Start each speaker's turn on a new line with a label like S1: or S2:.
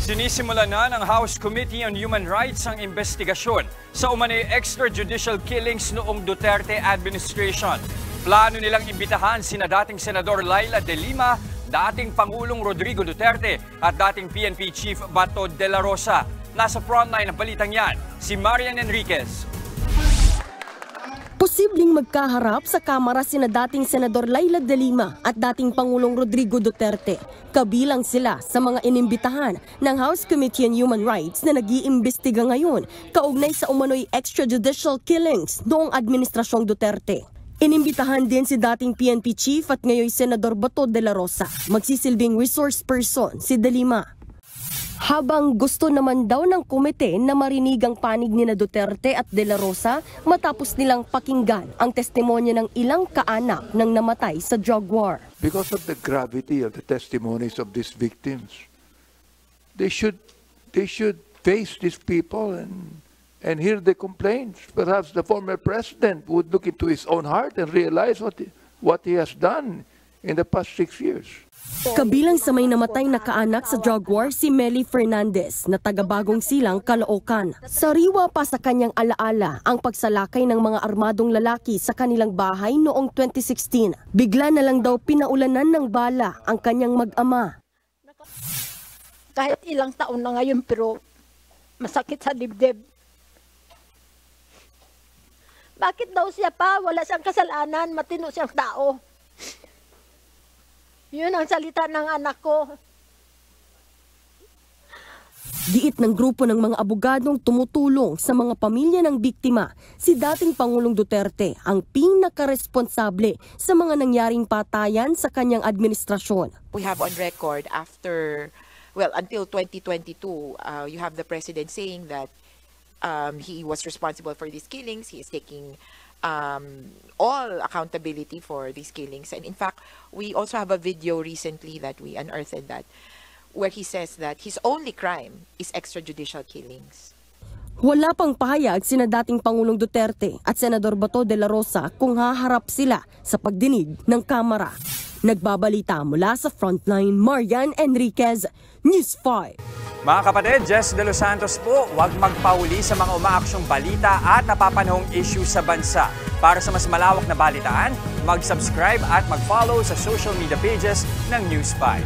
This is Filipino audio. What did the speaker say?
S1: Sinisimula na ng House Committee on Human Rights ang investigasyon sa umano'y extrajudicial killings noong Duterte administration. Plano nilang imbitahan sina dating Senador Laila De Lima, dating Pangulong Rodrigo Duterte at dating PNP Chief Bato de la Rosa. Nasa frontline ng balitang yan, si Marian Enriquez.
S2: Posibleng magkaharap sa Kamara sina dating Senador Laila De Lima at dating Pangulong Rodrigo Duterte. Kabilang sila sa mga inimbitahan ng House Committee on Human Rights na nag-iimbestiga ngayon kaugnay sa umano'y extrajudicial killings noong Administrasyong Duterte. Inimbitahan din si dating PNP Chief at ngayon Senador Bato de la Rosa. Magsisilbing resource person si De Lima. Habang gusto naman daw ng komite na marinig ang panig ni Duterte at De la Rosa matapos nilang pakinggan ang testimonya ng ilang kaanak ng namatay sa drug war.
S3: Because of the gravity of the testimonies of these victims, they should face these people and hear the complaints. Perhaps the former president would look into his own heart and realize what he has done in the past 6 years.
S2: Kabilang sa may namatay na kaanak sa drug war si Meli Fernandez na taga-Bagong Silang, Caloocan. Sariwa pa sa kanyang alaala ang pagsalakay ng mga armadong lalaki sa kanilang bahay noong 2016. Bigla na lang daw pinaulanan ng bala ang kanyang mag-ama.
S4: Kahit ilang taon na ngayon pero masakit sa dibdib. Bakit daw siya pa? Wala siyang kasalanan, matino siyang tao. Yun ang salita ng anak ko.
S2: Giit ng grupo ng mga abogadong tumutulong sa mga pamilya ng biktima, si dating Pangulong Duterte ang pinaka-responsable sa mga nangyaring patayan sa kanyang administrasyon.
S5: We have on record until 2022, you have the president saying that he was responsible for these killings. He is taking all accountability for these killings. And in fact, we also have a video recently that we unearthed where he says that his only crime is extrajudicial killings.
S2: Wala pang pahayag sina dating Pangulong Duterte at Senador Bato de la Rosa kung haharap sila sa pagdinig ng Kamara. Nagbabalita mula sa Frontline, Marian Enriquez, News 5.
S1: Mga kapatid, Jess De Los Santos po, huwag magpahuli sa mga umaaksyong balita at napapanahong issue sa bansa. Para sa mas malawak na balitaan, mag-subscribe at mag-follow sa social media pages ng News 5.